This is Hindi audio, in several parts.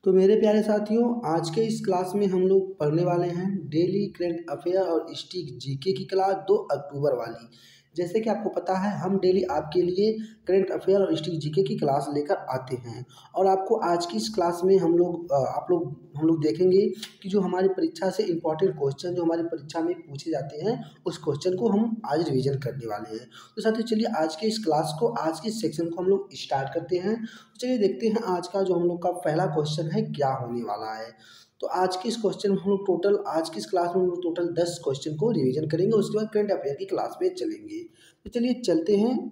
तो मेरे प्यारे साथियों, आज के इस क्लास में हम लोग पढ़ने वाले हैं डेली करंट अफेयर और स्टिक जीके की क्लास 2 अक्टूबर वाली। जैसे कि आपको पता है, हम डेली आपके लिए करंट अफेयर और स्टिक जीके की क्लास लेकर आते हैं। और आपको आज की इस क्लास में हम लोग देखेंगे कि जो हमारी परीक्षा से इम्पोर्टेंट क्वेश्चन जो हमारी परीक्षा में पूछे जाते हैं, उस क्वेश्चन को हम आज रिवीजन करने वाले हैं। तो साथियों, चलिए आज के इस क्लास को, आज के सेक्शन को हम लोग स्टार्ट करते हैं। तो चलिए देखते हैं आज का जो हम लोग का पहला क्वेश्चन है क्या होने वाला है। तो आज के इस क्वेश्चन में हम लोग टोटल, आज की इस क्लास में हम लोग टोटल 10 क्वेश्चन को रिवीजन करेंगे, उसके बाद करंट अफेयर की क्लास में चलेंगे। तो चलिए चलते हैं,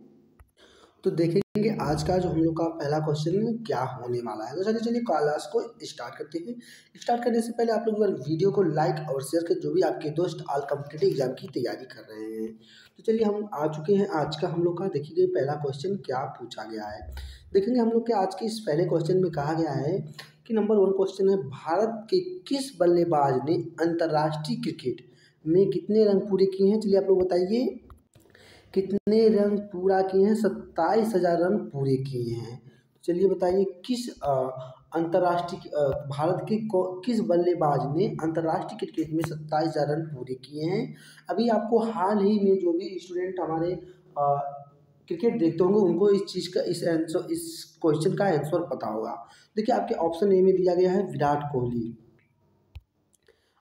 तो देखेंगे आज का जो हम लोग का पहला क्वेश्चन क्या होने वाला है। तो चलिए क्लास को स्टार्ट करते हैं। स्टार्ट करने से पहले आप लोग वीडियो को लाइक और शेयर कर, जो भी आपके दोस्त ऑल कॉम्पिटिटिव एग्जाम की तैयारी कर रहे हैं। तो चलिए हम आ चुके हैं आज का हम लोग का, देखिए पहला क्वेश्चन क्या पूछा गया है। देखेंगे हम लोग के आज के इस पहले क्वेश्चन में कहा गया है कि नंबर 1 क्वेश्चन है, भारत के किस बल्लेबाज ने अंतर्राष्ट्रीय क्रिकेट में कितने रन पूरे किए हैं। चलिए आप लोग बताइए कितने रन पूरा किए हैं। 27,000 रन पूरे किए हैं। चलिए बताइए किस अंतर्राष्ट्रीय भारत के किस बल्लेबाज ने अंतर्राष्ट्रीय क्रिकेट में 27,000 रन पूरे किए हैं। अभी आपको हाल ही में जो भी स्टूडेंट हमारे क्रिकेट देखते होंगे, उनको इस चीज़ का इस क्वेश्चन का आंसर पता होगा। देखिए आपके ऑप्शन ए में दिया गया है विराट कोहली,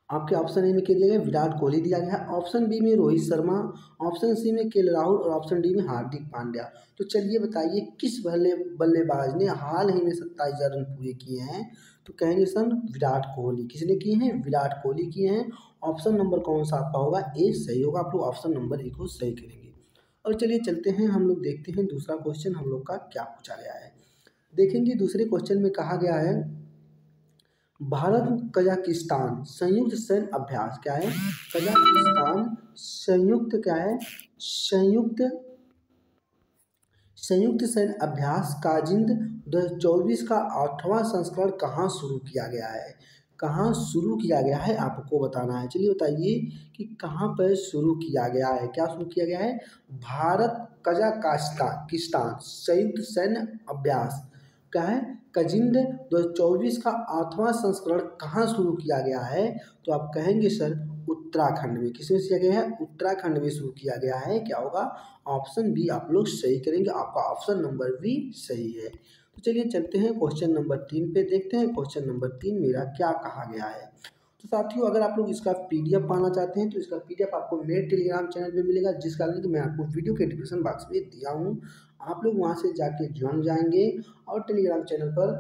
आपके ऑप्शन ए में क्या दिया गया है, विराट कोहली दिया गया है। ऑप्शन बी में रोहित शर्मा, ऑप्शन सी में केएल राहुल और ऑप्शन डी में हार्दिक पांड्या। तो चलिए बताइए किस बल्लेबाज ने हाल ही में 27,000 रन पूरे किए हैं। तो कहेंगे सर विराट कोहली। किसने किए हैं? विराट कोहली किए हैं। ऑप्शन नंबर कौन सा आपका होगा? ए सही होगा। आप लोग ऑप्शन नंबर ए को सही करेंगे। और चलिए चलते हैं, हम लोग देखते हैं दूसरा क्वेश्चन हम लोग का क्या पूछा गया है। देखेंगे दूसरे क्वेश्चन में कहा गया है, भारत कजाकिस्तान संयुक्त सैन्य अभ्यास क्या है? कजाकिस्तान संयुक्त क्या है? संयुक्त सैन्य अभ्यास काजिंद 2024 का 8वां संस्करण कहाँ शुरू किया गया है? कहाँ शुरू किया गया है आपको बताना है। चलिए बताइए कि कहाँ पर शुरू किया गया है। क्या शुरू किया गया है? भारत कजाकिस्तान संयुक्त सैन्य अभ्यास क्या है? काजिंद 2024 का 8वां संस्करण कहाँ शुरू किया गया है? तो आप कहेंगे सर उत्तराखंड में। किसमें किया गया है? उत्तराखंड में शुरू किया गया है। क्या होगा? ऑप्शन बी आप लोग सही करेंगे। आपका ऑप्शन नंबर बी सही है। तो चलिए चलते हैं क्वेश्चन नंबर 3 पे, देखते हैं क्वेश्चन नंबर 3 मेरा क्या कहा गया है। तो साथियों, अगर आप लोग इसका पीडीएफ पाना चाहते हैं तो इसका पीडीएफ आपको मेरे टेलीग्राम चैनल पे मिलेगा, जिसका लिंक मैं आपको वीडियो के डिस्क्रिप्शन बॉक्स में दिया हूँ। आप लोग वहाँ से जाके ज्वाइन जाएंगे और टेलीग्राम चैनल पर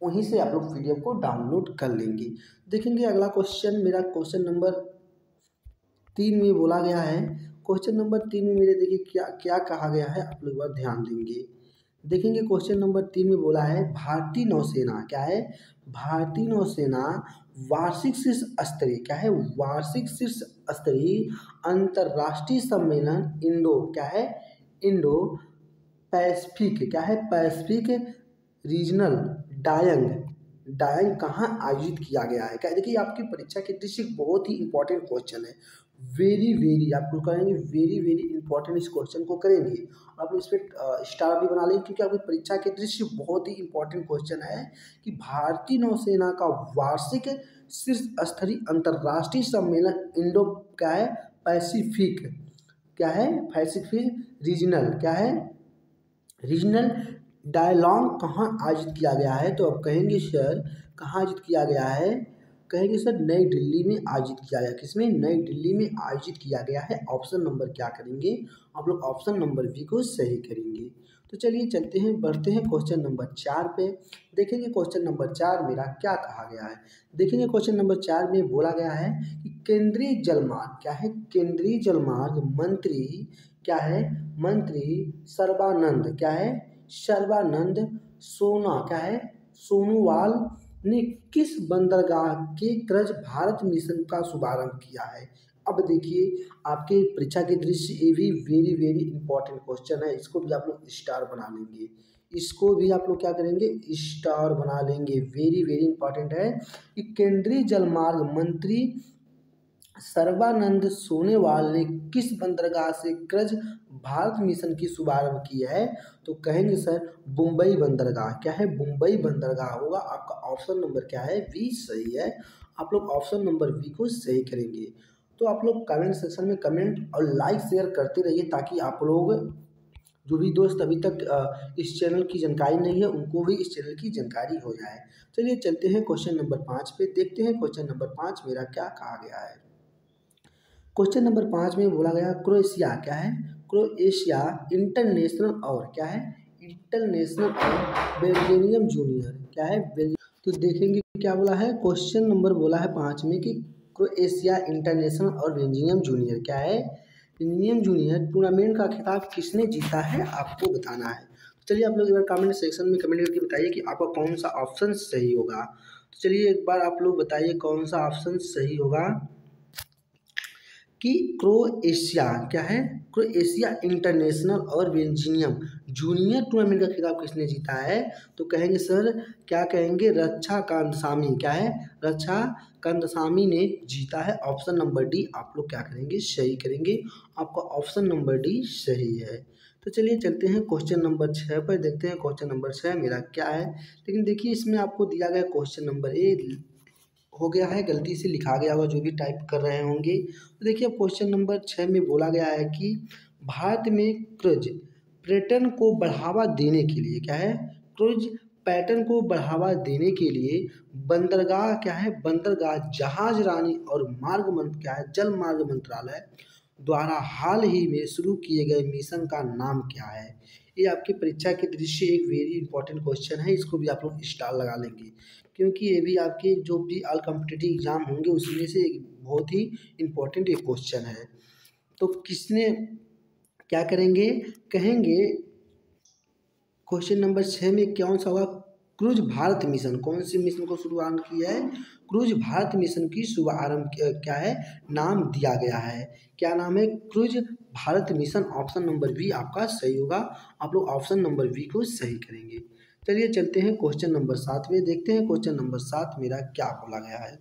वहीं से आप लोग पीडीएफ को डाउनलोड कर लेंगे। देखेंगे अगला क्वेश्चन मेरा क्वेश्चन नंबर 3 में बोला गया है। क्वेश्चन नंबर 3 में मेरे देखिए क्या क्या कहा गया है, आप लोग बार ध्यान देंगे। देखेंगे क्वेश्चन नंबर 3 में बोला है, भारतीय नौसेना क्या है? भारतीय नौसेना वार्षिक शीर्ष स्तरीय क्या है? वार्षिक शीर्ष स्तरीय अंतर्राष्ट्रीय सम्मेलन इंडो क्या है? इंडो पैसिफिक क्या है? पैसिफिक रीजनल डायंग डायंग कहाँ आयोजित किया गया है? क्या देखिए आपकी परीक्षा के दृष्टि से बहुत ही इंपॉर्टेंट क्वेश्चन है। वेरी आप लोग करेंगे, वेरी इंपॉर्टेंट इस क्वेश्चन को करेंगे। आप लोग इस पर स्टार भी बना लेंगे, क्योंकि आपकी परीक्षा के दृष्टि से बहुत ही इंपॉर्टेंट क्वेश्चन है कि भारतीय नौसेना का वार्षिक शीर्ष स्तरीय अंतर्राष्ट्रीय सम्मेलन इंडो क्या है? पैसिफिक क्या है? पैसिफिक रीजनल क्या है? रीजनल डायलॉग कहाँ आयोजित किया गया है? तो आप कहेंगे सर कहाँ आयोजित किया गया है? कहेंगे सर नई दिल्ली में आयोजित किया गया। किसमें? नई दिल्ली में आयोजित किया गया है। ऑप्शन नंबर क्या करेंगे आप लोग? ऑप्शन नंबर बी को सही करेंगे। तो चलिए चलते हैं, बढ़ते हैं क्वेश्चन नंबर 4 पे। देखेंगे क्वेश्चन नंबर 4 मेरा क्या कहा गया है। देखेंगे क्वेश्चन नंबर 4 में बोला गया है कि केंद्रीय जलमार्ग क्या है? केंद्रीय जलमार्ग मंत्री क्या है? मंत्री सर्बानंद क्या है? सर्बानंद सोना क्या है? सोनोवाल ने किस बंदरगाह के कर्ज भारत मिशन का शुभारंभ किया है? अब देखिए आपके परीक्षा के दृष्टि ये भी वेरी इंपॉर्टेंट क्वेश्चन है। इसको भी आप लोग स्टार बना लेंगे। इसको भी आप लोग क्या करेंगे? स्टार बना लेंगे। वेरी इंपॉर्टेंट है कि केंद्रीय जलमार्ग मंत्री सर्बानंद सोनेवाल ने किस बंदरगाह से क्रज भारत मिशन की शुभारंभ की है? तो कहेंगे सर मुंबई बंदरगाह। क्या है? मुंबई बंदरगाह होगा आपका। ऑप्शन नंबर क्या है? बी सही है। आप लोग ऑप्शन नंबर बी को सही करेंगे। तो आप लोग कमेंट सेक्शन में कमेंट और लाइक शेयर करते रहिए ताकि आप लोग जो भी दोस्त अभी तक इस चैनल की जानकारी नहीं है उनको भी इस चैनल की जानकारी हो जाए। चलिए चलते हैं क्वेश्चन नंबर 5 पे, देखते हैं क्वेश्चन नंबर 5 मेरा क्या कहा गया है। क्वेश्चन नंबर 5 में बोला गया क्रोएशिया। क्या है? क्रोएशिया इंटरनेशनल और क्या है? इंटरनेशनल और बेल्जियम जूनियर। क्या है? तो देखेंगे क्या बोला है। क्वेश्चन नंबर बोला है 5 में कि क्रोएशिया इंटरनेशनल और बेल्जियम जूनियर। क्या है? बेल्जियम जूनियर टूर्नामेंट का खिताब किसने जीता है आपको बताना है। चलिए आप लोग एक बार कमेंट सेक्शन में कमेंट करके बताइए कि आपका कौन सा ऑप्शन सही होगा। तो चलिए एक बार आप लोग बताइए कौन सा ऑप्शन सही होगा कि क्रोएशिया। क्या है? क्रोएशिया इंटरनेशनल और बेल्जियम जूनियर टूर्नामेंट का खिताब किसने जीता है? तो कहेंगे सर क्या कहेंगे? रक्षा कांतसामी। क्या है? रक्षा कांतसामी ने जीता है। ऑप्शन नंबर डी आप लोग क्या करेंगे? सही करेंगे। आपका ऑप्शन नंबर डी सही है। तो चलिए चलते हैं क्वेश्चन नंबर 6 पर, देखते हैं क्वेश्चन नंबर 6 मेरा क्या है। लेकिन देखिए इसमें आपको दिया गया क्वेश्चन नंबर ए हो गया है, गलती से लिखा गया होगा जो भी टाइप कर रहे होंगे। तो देखिए क्वेश्चन नंबर 6 में बोला गया है कि भारत में क्रूज पर्यटन को बढ़ावा देने के लिए। क्या है? क्रूज पर्यटन को बढ़ावा देने के लिए बंदरगाह। क्या है? बंदरगाह जहाज रानी और मार्ग मंत्र। क्या है? जल मार्ग मंत्रालय द्वारा हाल ही में शुरू किए गए मिशन का नाम क्या है? ये आपकी परीक्षा के दृष्टि एक वेरी इंपॉर्टेंट क्वेश्चन है, इसको भी आप लोग स्टार लगा लेंगे क्योंकि ये भी आपके जो भी ऑल कॉम्पिटिटिव एग्जाम होंगे उसमें से एक बहुत ही इम्पोर्टेंट एक क्वेश्चन है। तो किसने क्या करेंगे? कहेंगे क्वेश्चन नंबर 6 में कौन सा होगा? Cruise Bharat mission. कौन से मिशन को शुरुआत किया है? क्रूज भारत मिशन की शुभारंभ क्या है? नाम दिया गया है। क्या नाम है? Cruise Bharat mission. Option number B आपका सही होगा। आप लोग ऑप्शन नंबर बी को सही करेंगे। चलिए चलते हैं क्वेश्चन नंबर 7 में, देखते हैं क्वेश्चन नंबर 7 मेरा क्या बोला गया है।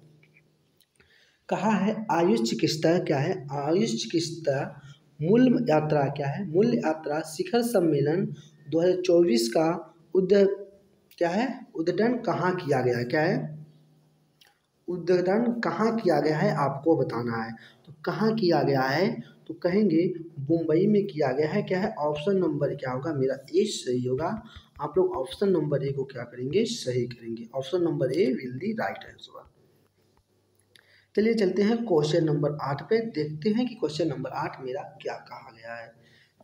कहा है आयुष चिकित्सा। क्या है? आयुष चिकित्सा मूल यात्रा। क्या है? मूल यात्रा शिखर सम्मेलन 2024 का उद्य क्या है? उद्घाटन कहाँ किया गया है? क्या है? उद्घाटन कहाँ किया गया है आपको बताना है। तो कहाँ किया गया है? तो कहेंगे मुंबई में किया गया है। क्या है? ऑप्शन नंबर क्या होगा? मेरा ए सही होगा। आप लोग ऑप्शन नंबर ए को क्या करेंगे? सही करेंगे। Option number A will the right answer. चलिए चलते हैं क्वेश्चन नंबर 8 पे, देखते हैं कि क्वेश्चन नंबर 8 मेरा क्या कहा गया है।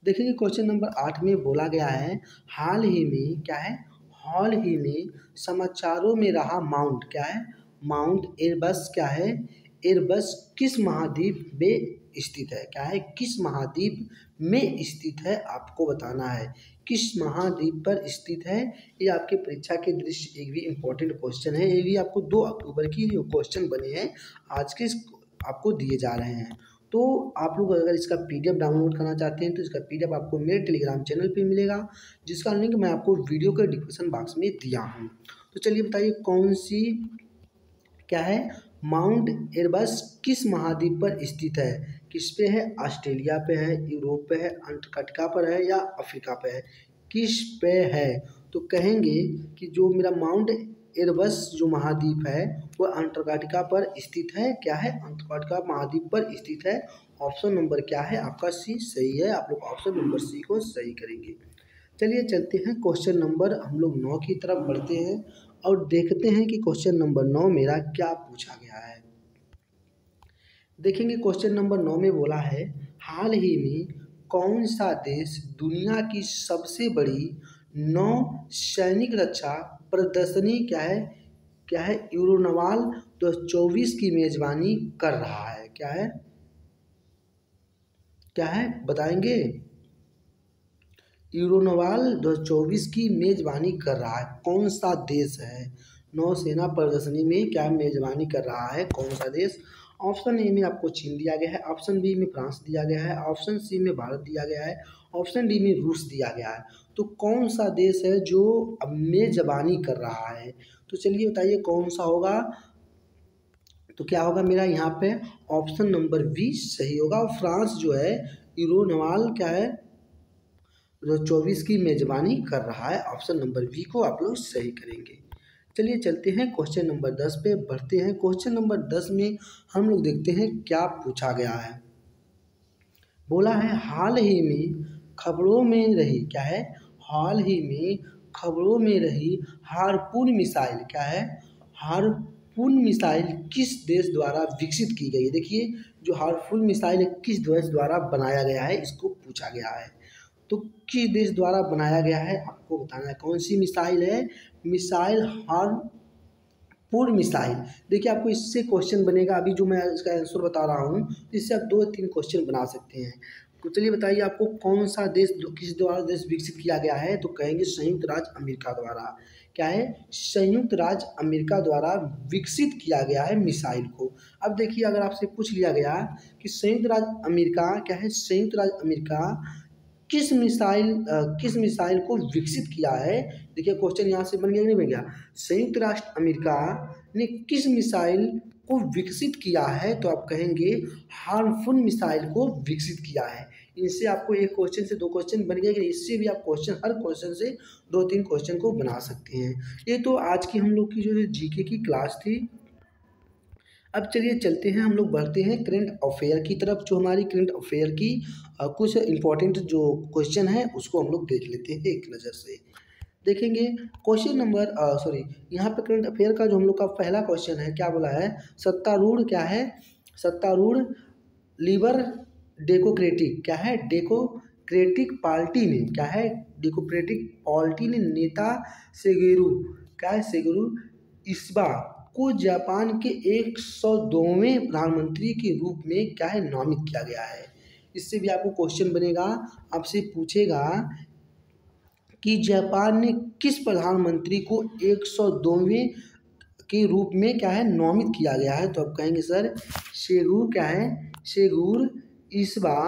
देखिए क्वेश्चन नंबर 8 में बोला गया है हाल ही में। क्या है? हाल ही में समाचारों में रहा माउंट। क्या है? Mount Erebus. क्या है? एरबस किस महाद्वीप में स्थित है? क्या है? किस महाद्वीप में स्थित है आपको बताना है। किस महाद्वीप पर स्थित है? ये आपके परीक्षा के दृष्टि एक भी इम्पोर्टेंट क्वेश्चन है। ये भी आपको 2 अक्टूबर की जो क्वेश्चन बने हैं आज के आपको दिए जा रहे हैं। तो आप लोग अगर इसका पीडीएफ डाउनलोड करना चाहते हैं तो इसका पीडीएफ आपको मेरे टेलीग्राम चैनल पे मिलेगा, जिसका लिंक मैं आपको वीडियो के डिस्क्रिप्शन बॉक्स में दिया हूँ। तो चलिए बताइए कौन सी क्या है? माउंट एरबस किस महाद्वीप पर स्थित है? किस पे है? ऑस्ट्रेलिया पे है, यूरोप पे है, अंटार्कटिका पर है या अफ्रीका पे है? किस पे है? तो कहेंगे कि जो मेरा माउंट एरबस जो महाद्वीप है वो अंटार्कटिका पर स्थित है। क्या है? अंटार्कटिका महाद्वीप पर स्थित है। ऑप्शन नंबर क्या है आपका? सी सही है। आप लोग ऑप्शन नंबर सी को सही करेंगे। चलिए चलते हैं क्वेश्चन नंबर हम लोग 9 की तरफ बढ़ते हैं और देखते हैं कि क्वेश्चन नंबर 9 मेरा क्या पूछा गया है। देखेंगे क्वेश्चन नंबर 9 में बोला है हाल ही में कौन सा देश दुनिया की सबसे बड़ी नौ सैनिक रक्षा प्रदर्शनी। क्या है? क्या है? यूरोनवाल 2024 की मेजबानी कर रहा है। क्या है? क्या है बताएंगे? यूरोनवाल 2024 की मेजबानी कर रहा है। कौन सा देश है? नौसेना प्रदर्शनी में क्या मेजबानी कर रहा है? कौन सा देश? ऑप्शन ए में आपको चीन दिया गया है, ऑप्शन बी में फ्रांस दिया गया है, ऑप्शन सी में भारत दिया गया है, ऑप्शन डी में रूस दिया गया है। तो कौन सा देश है जो अब मेजबानी कर रहा है? तो चलिए बताइए कौन सा होगा। तो क्या होगा मेरा यहाँ पे ऑप्शन नंबर बी सही होगा। और फ्रांस जो है यूरोनवाल क्या है 2024 की मेजबानी कर रहा है। ऑप्शन नंबर बी को आप लोग सही करेंगे। चलिए चलते हैं क्वेश्चन नंबर 10 पे बढ़ते हैं। क्वेश्चन नंबर 10 में हम लोग देखते हैं क्या पूछा गया है। बोला है हाल ही में खबरों में रही क्या है, हाल ही में खबरों में रही हारपून मिसाइल क्या है, हारपून मिसाइल किस देश द्वारा विकसित की गई है। देखिए जो हारपून मिसाइल है किस देश द्वारा बनाया गया है इसको पूछा गया है। तो किस देश द्वारा बनाया गया है आपको बताना है। कौन सी मिसाइल है, मिसाइल हारपून मिसाइल। देखिए आपको इससे क्वेश्चन बनेगा, अभी जो मैं इसका आंसर बता रहा हूँ इससे आप 2-3 क्वेश्चन बना सकते हैं। तो चलिए बताइए आपको कौन सा देश किस द्वारा देश विकसित किया गया है। तो कहेंगे संयुक्त राज्य अमेरिका द्वारा क्या है, संयुक्त राज्य अमेरिका द्वारा विकसित किया गया है मिसाइल को। अब देखिए अगर आपसे पूछ लिया गया कि संयुक्त राज्य अमेरिका क्या है, संयुक्त राज्य अमेरिका किस मिसाइल को विकसित किया है। देखिए क्वेश्चन यहाँ से बन गया नहीं बन गया। संयुक्त राष्ट्र अमेरिका ने किस मिसाइल को विकसित किया है, तो आप कहेंगे हार्मफुल मिसाइल को विकसित किया है। इनसे आपको एक क्वेश्चन से 2 क्वेश्चन बन गए, इससे भी आप क्वेश्चन हर क्वेश्चन से 2-3 क्वेश्चन को बना सकते हैं। ये तो आज की हम लोग की जो जीके की क्लास थी। अब चलिए चलते हैं, हम लोग बढ़ते हैं करंट अफेयर की तरफ। जो हमारी करंट अफेयर की कुछ इंपॉर्टेंट जो क्वेश्चन है उसको हम लोग देख लेते हैं एक नज़र से। देखेंगे क्वेश्चन नंबर यहाँ पे करंट अफेयर का जो हम लोग का पहला क्वेश्चन है क्या बोला है, सत्तारूढ़ क्या है, सत्तारूढ़ लिबर डेमोक्रेटिक क्या है, डेमोक्रेटिक पार्टी ने क्या है, डेमोक्रेटिक पार्टी ने नेता शिगेरू क्या है, शिगेरू इशिबा को जापान के 102वें प्रधानमंत्री के रूप में क्या है नामित किया गया है। इससे भी आपको क्वेश्चन बनेगा, आपसे पूछेगा कि जापान ने किस प्रधानमंत्री को 102वें के रूप में क्या है नामित किया गया है। तो आप कहेंगे सर शिगेरू क्या है, शिगेरू इशिबा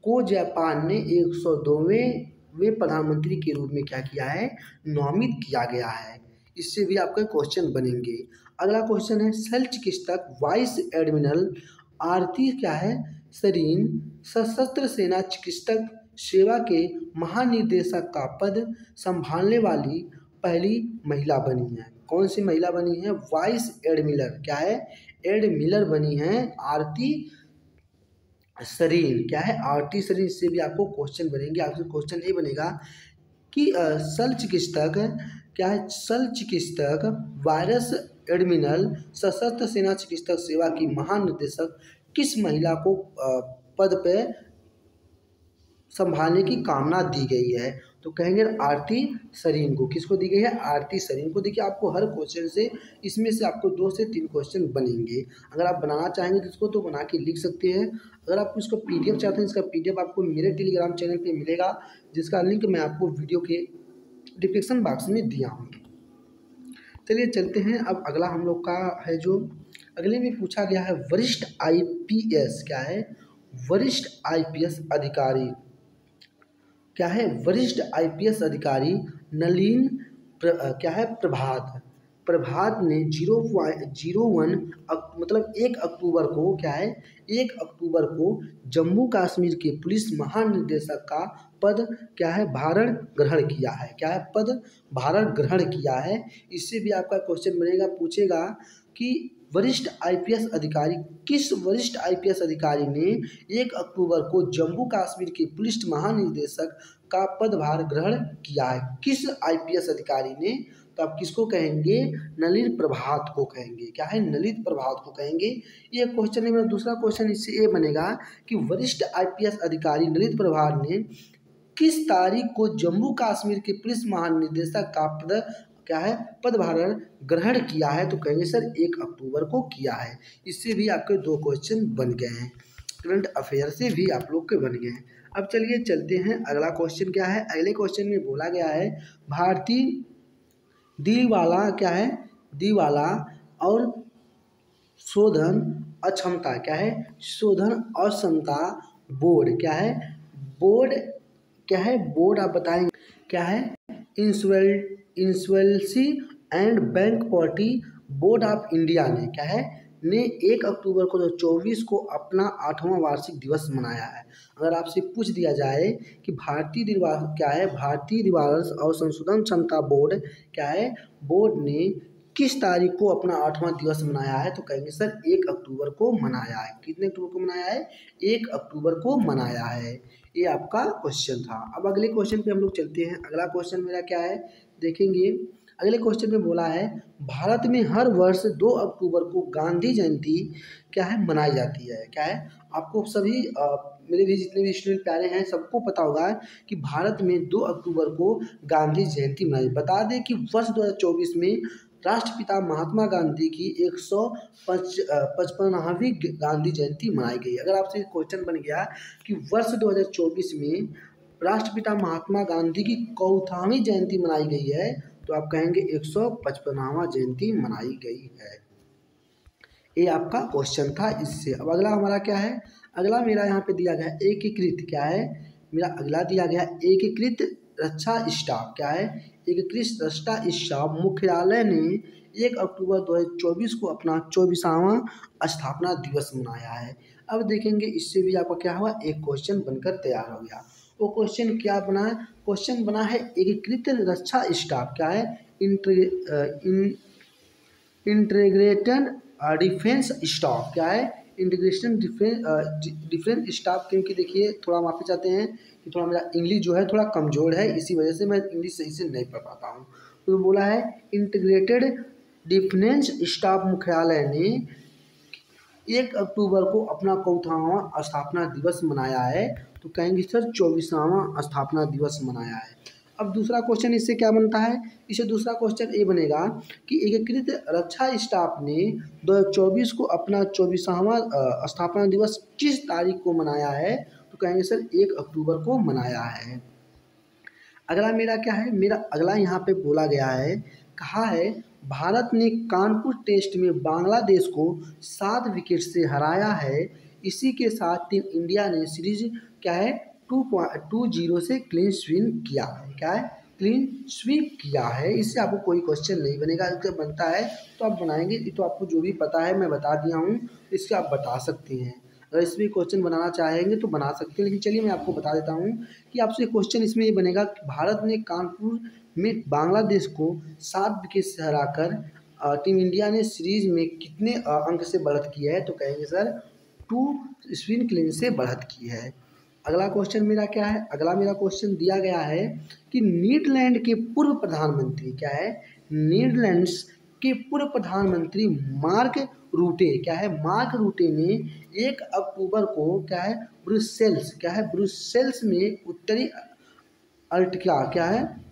को जापान ने 102वें प्रधानमंत्री के रूप में क्या किया है नामित किया गया है। इससे भी आपका क्वेश्चन बनेंगे। अगला क्वेश्चन है शल्य चिकित्सक वाइस एडमिरल आरती क्या है सरीन सशस्त्र सेना चिकित्सक सेवा के महानिदेशक का पद संभालने वाली पहली महिला बनी है। कौन सी महिला बनी है, वाइस एडमिरल क्या है, एडमिरल बनी है आरती सरीन क्या है, आरती सरीन। इससे भी आपको क्वेश्चन बनेंगे। आपसे क्वेश्चन ये बनेगा कि शल्य चिकित्सक क्या है, शल्य चिकित्सक वायरस एडमिरल सशस्त्र सेना चिकित्सक सेवा की महानिदेशक किस महिला को पद पे संभालने की कामना दी गई है। तो कहेंगे आरती सरीन को। किसको दी गई है, आरती सरीन को। देखिए आपको हर क्वेश्चन से इसमें से आपको 2 से 3 क्वेश्चन बनेंगे। अगर आप बनाना चाहेंगे तो इसको तो बना के लिख सकते हैं। अगर आप इसको पीडीएफ चाहते हैं, इसका पीडीएफ आपको मेरे टेलीग्राम चैनल पे मिलेगा, जिसका लिंक मैं आपको वीडियो के डिस्क्रिप्शन बॉक्स में दिया हूँ। चलिए चलते हैं, अब अगला हम लोग का है जो अगले में पूछा गया है वरिष्ठ आईपीएस क्या है, वरिष्ठ आईपीएस अधिकारी क्या है, वरिष्ठ आईपीएस अधिकारी नलिन क्या है प्रभात ने 1 अक्टूबर को क्या है, 1 अक्टूबर को जम्मू कश्मीर के पुलिस महानिदेशक का पद क्या है भारण ग्रहण किया है। क्या है, पद भारण ग्रहण किया है। इससे भी आपका क्वेश्चन बनेगा, पूछेगा कि वरिष्ठ आईपीएस अधिकारी, किस वरिष्ठ आईपीएस अधिकारी ने 1 अक्टूबर को जम्मू कश्मीर के पुलिस महानिदेशक का पदभार ग्रहण किया है। किस आईपीएस अधिकारी ने, तो आप किसको कहेंगे, नलिन प्रभात को कहेंगे। क्या है, नलिन प्रभात को कहेंगे। ये क्वेश्चन है मेरा। दूसरा क्वेश्चन इससे ये बनेगा कि वरिष्ठ आईपीएस अधिकारी नलिन प्रभात ने किस तारीख को जम्मू कश्मीर के पुलिस महानिदेशक का क्या है पदभार ग्रहण किया है। तो कहेंगे सर 1 अक्टूबर को किया है। इससे भी आपके 2 क्वेश्चन बन गए हैं, करंट अफेयर से भी आप लोग के बन गए हैं। अब चलिए चलते हैं, अगला क्वेश्चन क्या है। अगले क्वेश्चन में बोला गया है भारतीय दिलवाला क्या है, दिलवाला और शोधन अक्षमता क्या है, शोधन अक्षमता बोर्ड क्या है, बोर्ड क्या है, बोर्ड आप बताएंगे क्या है, insurance and bank party board of India ने क्या है ने 1 अक्टूबर को 2024 को अपना 8वां वार्षिक दिवस मनाया है। अगर आपसे पूछ दिया जाए कि भारतीय दिवार्स और संशोधन क्षमता बोर्ड क्या है, बोर्ड ने किस तारीख को अपना 8वां दिवस मनाया है, तो कहेंगे सर 1 अक्टूबर को मनाया है। कितने अक्टूबर को मनाया है? 1 अक्टूबर को मनाया है। ये आपका क्वेश्चन था। अब अगले क्वेश्चन पे हम लोग चलते हैं। अगला क्वेश्चन मेरा क्या है देखेंगे। अगले क्वेश्चन में बोला है भारत में हर वर्ष 2 अक्टूबर को गांधी जयंती क्या है मनाई जाती है। क्या है, आपको सभी मेरे भी जितने भी स्टूडेंट प्यारे हैं सबको पता होगा कि भारत में 2 अक्टूबर को गांधी जयंती मनाई। बता दें कि वर्ष 2024 में राष्ट्रपिता महात्मा गांधी की 155वीं गांधी जयंती मनाई गई। अगर आपसे क्वेश्चन बन गया कि वर्ष 2024 में राष्ट्रपिता महात्मा गांधी की कौथावीं जयंती मनाई गई है, तो आप कहेंगे 155वां जयंती मनाई गई है। ये आपका क्वेश्चन था इससे। अब अगला हमारा क्या है, अगला मेरा यहाँ पे दिया गया एकीकृत क्या है, मेरा अगला दिया गया एकीकृत रक्षा स्टाफ क्या है, एकीकृत रक्षा स्टाफ मुख्यालय ने 1 अक्टूबर 2024 को अपना 24वां स्थापना दिवस मनाया है। अब देखेंगे इससे भी आपका क्या हुआ, एक क्वेश्चन बनकर तैयार हो गया। वो क्वेश्चन क्या बना है, क्वेश्चन बना है एकीकृत रक्षा स्टाफ क्या है, इंटीग्रेटेड डिफेंस स्टाफ क्या है, इंटीग्रेशन डिफेंस स्टाफ। क्योंकि देखिए थोड़ा माफी चाहते हैं कि थोड़ा मेरा इंग्लिश जो है थोड़ा कमज़ोर है, इसी वजह से मैं इंग्लिश सही से नहीं पढ़ पाता हूँ। तो बोला है इंटीग्रेटेड डिफेंस स्टाफ मुख्यालय ने 1 अक्टूबर को अपना कौथावां स्थापना दिवस मनाया है, तो कहेंगे सर 24वां स्थापना दिवस मनाया है। अब दूसरा क्वेश्चन इससे क्या बनता है, इससे दूसरा क्वेश्चन ये बनेगा कि एकीकृत रक्षा स्टाफ ने 2024 को अपना 24वां स्थापना दिवस किस तारीख को मनाया है, तो कहेंगे सर 1 अक्टूबर को मनाया है। अगला मेरा क्या है, मेरा अगला यहाँ पे बोला गया है, कहा है भारत ने कानपुर टेस्ट में बांग्लादेश को 7 विकेट से हराया है। इसी के साथ टीम इंडिया ने सीरीज क्या है 2-0 से क्लीन स्वीप किया है। क्या है, क्लीन स्वीप किया है। इससे आपको कोई क्वेश्चन नहीं बनेगा, अगर बनता है तो आप बनाएंगे। तो आपको जो भी पता है मैं बता दिया हूँ, इससे आप बता सकते हैं। अगर इसमें क्वेश्चन बनाना चाहेंगे तो बना सकते हैं, लेकिन चलिए मैं आपको बता देता हूँ कि आपसे क्वेश्चन इसमें ये बनेगा कि भारत ने कानपुर में बांग्लादेश को 7 विकेट से हराकर टीम इंडिया ने सीरीज में कितने अंक से बढ़त की है, तो कहेंगे सर 2 स्पिन क्लीन से बढ़त की है। अगला क्वेश्चन मेरा क्या है, अगला मेरा क्वेश्चन दिया गया है कि नीदरलैंड के पूर्व प्रधानमंत्री क्या है, नीदरलैंड्स के पूर्व प्रधानमंत्री मार्क रूटे क्या है, मार्क रूटे ने 1 अक्टूबर को क्या है ब्रुसेल्स में उत्तरी अल्टका क्या है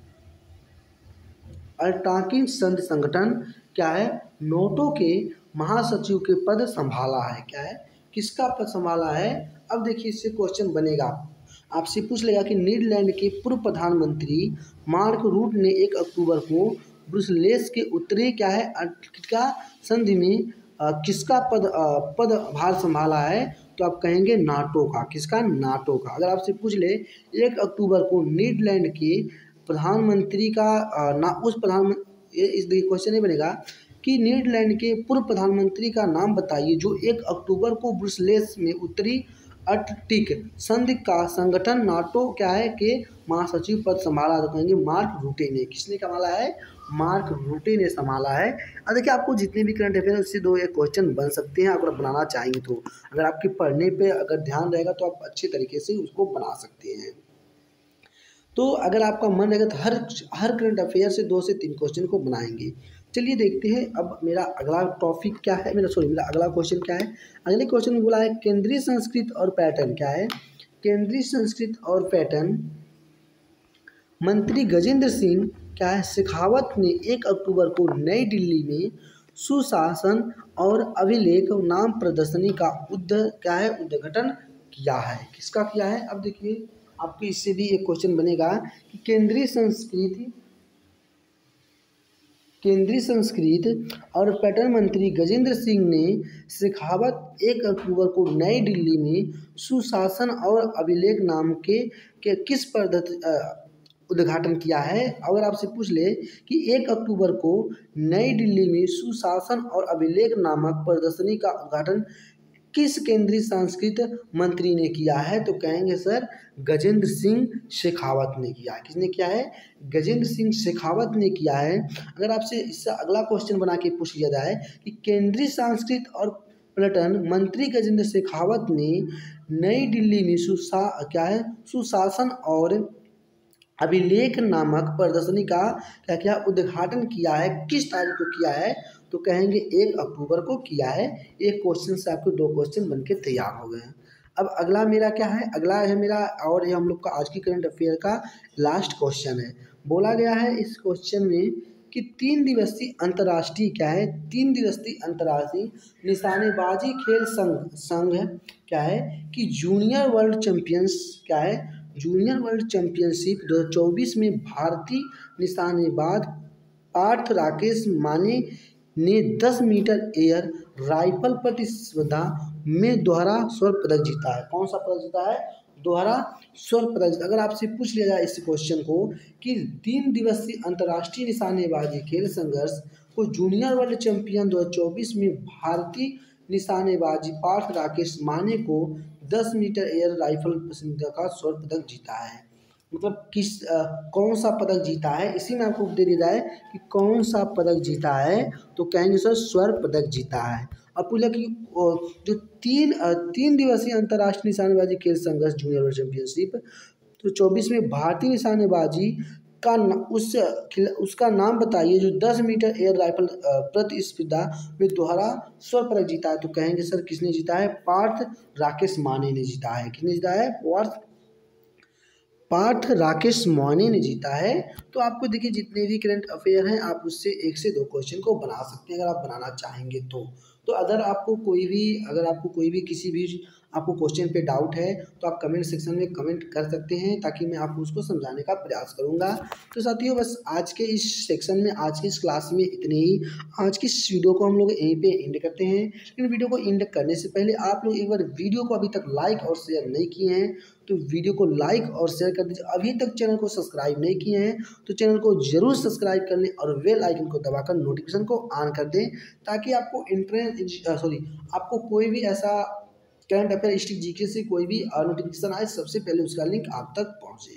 अल्टाकी संघ संगठन क्या है नोटो के महासचिव के पद संभाला है। क्या है, किसका पद संभाला है। अब देखिए इससे क्वेश्चन बनेगा, आपसे पूछ लेगा कि नीदरलैंड के पूर्व प्रधानमंत्री मार्क रूट ने 1 अक्टूबर को ब्रुसेल्स के उत्तरी क्या है अल्टाका संधि में किसका पदभार संभाला है, तो आप कहेंगे नाटो का। किसका, नाटो का। अगर आपसे पूछ ले 1 अक्टूबर को नीदरलैंड के प्रधानमंत्री का इस क्वेश्चन नहीं बनेगा कि नीदरलैंड के पूर्व प्रधानमंत्री का नाम बताइए जो 1 अक्टूबर को ब्रुसेल्स में उत्तरी अटलांटिक संधि का संगठन नाटो क्या है के महासचिव पद संभाला, तो कहेंगे मार्क रूटे ने। किसने संभाला है, मार्क रूटे ने संभाला है। अब देखिए आपको जितने भी करंट अफेयर उससे 2 एक क्वेश्चन बन सकते हैं अगर बनाना चाहेंगे तो। अगर आपके पढ़ने पे अगर ध्यान रहेगा तो आप अच्छे तरीके से उसको बना सकते हैं। तो अगर आपका मन रहेगा तो हर करंट अफेयर से 2 से 3 क्वेश्चन को बनाएंगे। चलिए देखते हैं अब मेरा अगला टॉपिक क्या है, मेरा अगला क्वेश्चन क्या है। अगले क्वेश्चन में बोला है केंद्रीय संस्कृत और पर्यटन क्या है, केंद्रीय संस्कृत और पर्यटन मंत्री गजेंद्र सिंह क्या है शेखावत ने 1 अक्टूबर को नई दिल्ली में सुशासन और अभिलेख नाम प्रदर्शनी का उद्घाटन किया है। किसका किया है। अब देखिए आपके इससे भी एक क्वेश्चन बनेगा कि केंद्रीय संस्कृत और पर्यटन मंत्री गजेंद्र सिंह ने शेखावत 1 अक्टूबर को नई दिल्ली में सुशासन और अभिलेख नाम के किस उद्घाटन किया है? अगर आपसे पूछ ले कि 1 अक्टूबर को नई दिल्ली में सुशासन और अभिलेख नामक प्रदर्शनी का उद्घाटन किस केंद्रीय सांस्कृतिक मंत्री ने किया है? तो कहेंगे सर गजेंद्र सिंह शेखावत ने किया है। किसने किया है? गजेंद्र सिंह शेखावत ने किया है। अगर आपसे इससे अगला क्वेश्चन बना के पूछ लिया जाए कि केंद्रीय सांस्कृतिक और पर्यटन मंत्री गजेंद्र शेखावत ने नई दिल्ली में सुशासन और अभिलेख नामक प्रदर्शनी का क्या क्या उद्घाटन किया है, किस तारीख को किया है? तो कहेंगे 1 अक्टूबर को किया है। एक क्वेश्चन से आपको 2 क्वेश्चन बनके तैयार हो गए हैं। अब अगला मेरा क्या है? अगला है मेरा, और ये हम लोग का आज की करंट अफेयर का लास्ट क्वेश्चन है। बोला गया है इस क्वेश्चन में कि 3 दिवसीय अंतर्राष्ट्रीय क्या है? 3 दिवसीय अंतर्राष्ट्रीय निशानेबाजी खेल संघ क्या है कि जूनियर वर्ल्ड चैंपियंस क्या है? जूनियर वर्ल्ड चैंपियनशिप 2024 में भारतीय निशानेबाज पार्थ राकेश माने ने 10 मीटर एयर राइफल प्रतिस्पर्धा में दोहरा स्वर्ण पदक जीता है। कौन सा पदक जीता है? दोहरा स्वर्ण पदक। अगर आपसे पूछ लिया जाए इस क्वेश्चन को कि 3 दिवसीय अंतर्राष्ट्रीय निशानेबाजी खेल संघर्ष को जूनियर वर्ल्ड चैंपियन 2024 में भारतीय निशानेबाजी पार्थ राकेश माने को 10 मीटर एयर राइफल प्रतिस्पर्धा का स्वर्ण पदक जीता है। मतलब कौन सा पदक जीता है, इसी में आपको दे दिया जाए कि कौन सा पदक जीता है, तो कहेंगे सर स्वर्ण पदक जीता है। और पूछा कि जो 3 दिवसीय अंतर्राष्ट्रीय निशानेबाजी खेल संघर्ष जूनियर वर्ल्ड चैंपियनशिप तो 24 में भारतीय निशानेबाजी का उसका नाम बताइए जो 10 मीटर एयर राइफल प्रतिस्पर्धा में दोहरा स्वर्ण पदक जीता है। तो कहेंगे सर किसने जीता है? पार्थ राकेश माने ने जीता है। किसने जीता है? पार्थ राकेश माने ने जीता है। तो आपको देखिए जितने भी करंट अफेयर हैं आप उससे 1 से 2 क्वेश्चन को बना सकते हैं अगर आप बनाना चाहेंगे तो अगर आपको कोई भी किसी भी आपको क्वेश्चन पे डाउट है तो आप कमेंट सेक्शन में कमेंट कर सकते हैं ताकि मैं आपको उसको समझाने का प्रयास करूंगा। तो साथियों बस आज के इस सेक्शन में, आज की इस क्लास में इतने ही। आज की इस वीडियो को हम लोग यहीं पे एंड करते हैं। लेकिन वीडियो को एंड करने से पहले आप लोग एक बार वीडियो को अभी तक लाइक और शेयर नहीं किए हैं तो वीडियो को लाइक और शेयर कर दीजिए। अभी तक चैनल को सब्सक्राइब नहीं किए हैं तो चैनल को जरूर सब्सक्राइब कर लें और बेल आइकन को दबाकर नोटिफिकेशन को ऑन कर दें ताकि आपको आपको कोई भी ऐसा करंट अफेयर, हिस्ट्री, जीके से कोई भी नोटिफिकेशन आए सबसे पहले उसका लिंक आप तक पहुंचे।